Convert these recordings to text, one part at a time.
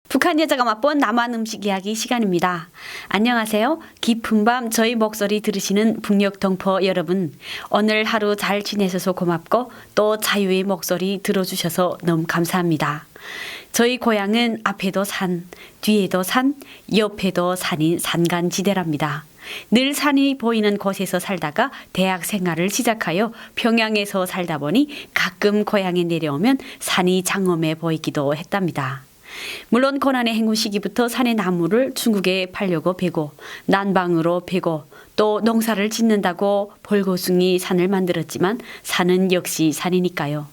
북한 여자가 맛본 남한 음식 이야기 시간입니다. 안녕하세요. 깊은 밤 저희 목소리 들으시는 북녘 동포 여러분. 오늘 하루 잘 지내셔서 고맙고 또 자유의 목소리 들어주셔서 너무 감사합니다. 저희 고향은 앞에도 산, 뒤에도 산, 옆에도 산인 산간지대랍니다. 늘 산이 보이는 곳에서 살다가 대학 생활을 시작하여 평양에서 살다 보니 가끔 고향에 내려오면 산이 장엄해 보이기도 했답니다. 물론 고난의 행군 시기부터 산의 나무를 중국에 팔려고 베고 난방으로 베고 또 농사를 짓는다고 벌거숭이 산을 만들었지만 산은 역시 산이니까요.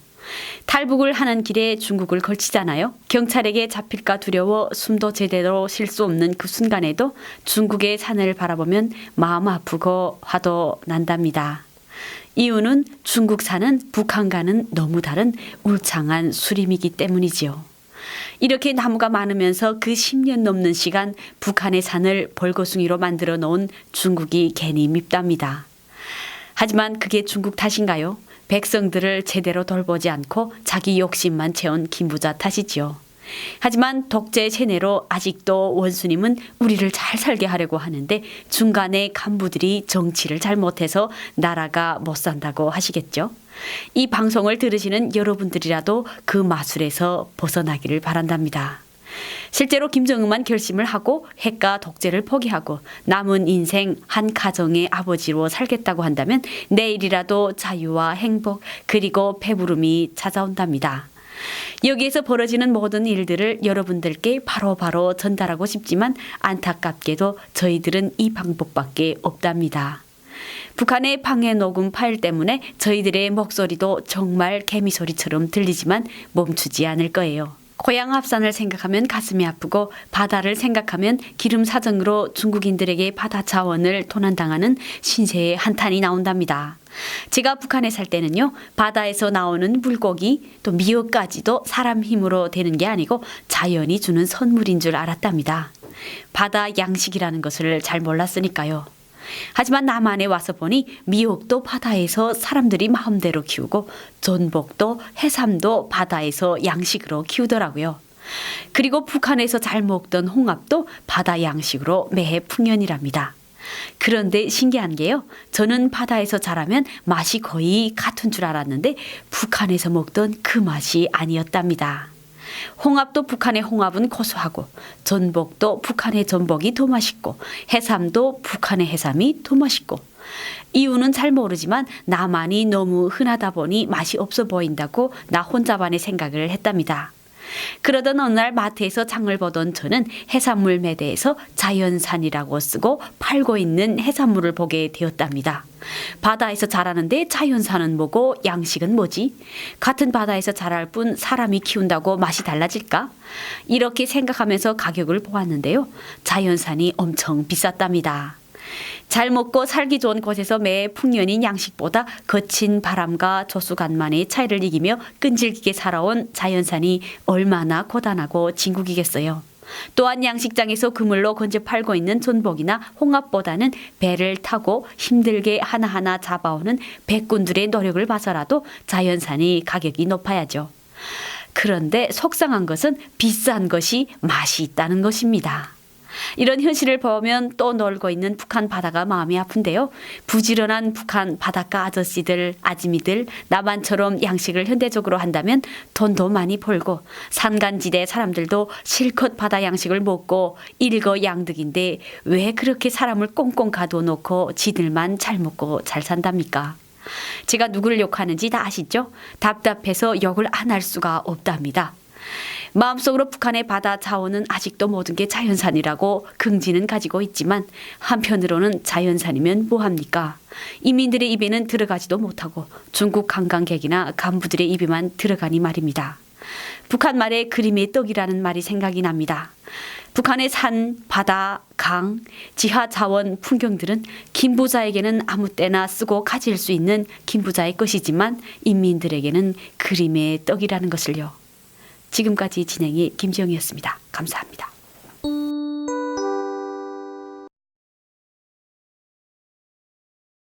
탈북을 하는 길에 중국을 걸치잖아요. 경찰에게 잡힐까 두려워 숨도 제대로 쉴 수 없는 그 순간에도 중국의 산을 바라보면 마음 아프고 화도 난답니다. 이유는 중국 산은 북한과는 너무 다른 울창한 수림이기 때문이지요. 이렇게 나무가 많으면서 그 10년 넘는 시간 북한의 산을 벌거숭이로 만들어 놓은 중국이 괜히 밉답니다. 하지만 그게 중국 탓인가요? 백성들을 제대로 돌보지 않고 자기 욕심만 채운 김부자 탓이지요. 하지만 독재 체내로 아직도 원수님은 우리를 잘 살게 하려고 하는데 중간에 간부들이 정치를 잘못해서 나라가 못 산다고 하시겠죠. 이 방송을 들으시는 여러분들이라도 그 마술에서 벗어나기를 바란답니다. 실제로 김정은만 결심을 하고 핵과 독재를 포기하고 남은 인생 한 가정의 아버지로 살겠다고 한다면 내일이라도 자유와 행복 그리고 배부름이 찾아온답니다. 여기에서 벌어지는 모든 일들을 여러분들께 바로바로 전달하고 싶지만 안타깝게도 저희들은 이 방법밖에 없답니다. 북한의 방해 녹음 파일 때문에 저희들의 목소리도 정말 개미소리처럼 들리지만 멈추지 않을 거예요. 고향 합산을 생각하면 가슴이 아프고 바다를 생각하면 기름 사정으로 중국인들에게 바다 자원을 도난당하는 신세의 한탄이 나온답니다. 제가 북한에 살 때는요, 바다에서 나오는 물고기 또 미역까지도 사람 힘으로 되는 게 아니고 자연이 주는 선물인 줄 알았답니다. 바다 양식이라는 것을 잘 몰랐으니까요. 하지만 남한에 와서 보니 미역도 바다에서 사람들이 마음대로 키우고 전복도 해삼도 바다에서 양식으로 키우더라고요. 그리고 북한에서 잘 먹던 홍합도 바다 양식으로 매해 풍년이랍니다. 그런데 신기한 게요. 저는 바다에서 자라면 맛이 거의 같은 줄 알았는데 북한에서 먹던 그 맛이 아니었답니다. 홍합도 북한의 홍합은 고소하고 전복도 북한의 전복이 더 맛있고 해삼도 북한의 해삼이 더 맛있고 이유는 잘 모르지만 나만이 너무 흔하다 보니 맛이 없어 보인다고 나 혼자만의 생각을 했답니다. 그러던 어느 날 마트에서 장을 보던 저는 해산물 매대에서 자연산이라고 쓰고 팔고 있는 해산물을 보게 되었답니다. 바다에서 자라는데 자연산은 뭐고 양식은 뭐지? 같은 바다에서 자랄 뿐 사람이 키운다고 맛이 달라질까? 이렇게 생각하면서 가격을 보았는데요. 자연산이 엄청 비쌌답니다. 잘 먹고 살기 좋은 곳에서 매 풍년인 양식보다 거친 바람과 조수간만의 차이를 이기며 끈질기게 살아온 자연산이 얼마나 고단하고 진국이겠어요. 또한 양식장에서 그물로 건져 팔고 있는 전복이나 홍합보다는 배를 타고 힘들게 하나하나 잡아오는 백군들의 노력을 봐서라도 자연산이 가격이 높아야죠. 그런데 속상한 것은 비싼 것이 맛이 있다는 것입니다. 이런 현실을 보면 또 놀고 있는 북한 바다가 마음이 아픈데요. 부지런한 북한 바닷가 아저씨들, 아지미들 남한처럼 양식을 현대적으로 한다면 돈도 많이 벌고 산간지대 사람들도 실컷 바다 양식을 먹고 일거양득인데 왜 그렇게 사람을 꽁꽁 가둬놓고 지들만 잘 먹고 잘 산답니까? 제가 누구를 욕하는지 다 아시죠? 답답해서 욕을 안 할 수가 없답니다. 마음속으로 북한의 바다 자원은 아직도 모든 게 자연산이라고 긍지는 가지고 있지만 한편으로는 자연산이면 뭐합니까? 이민들의 입에는 들어가지도 못하고 중국 관광객이나 간부들의 입에만 들어가니 말입니다. 북한 말에 그림의 떡이라는 말이 생각이 납니다. 북한의 산, 바다, 강, 지하 자원 풍경들은 김부자에게는 아무 때나 쓰고 가질 수 있는 김부자의 것이지만 인민들에게는 그림의 떡이라는 것을요. 지금까지 진행이 김지영이었습니다. 감사합니다.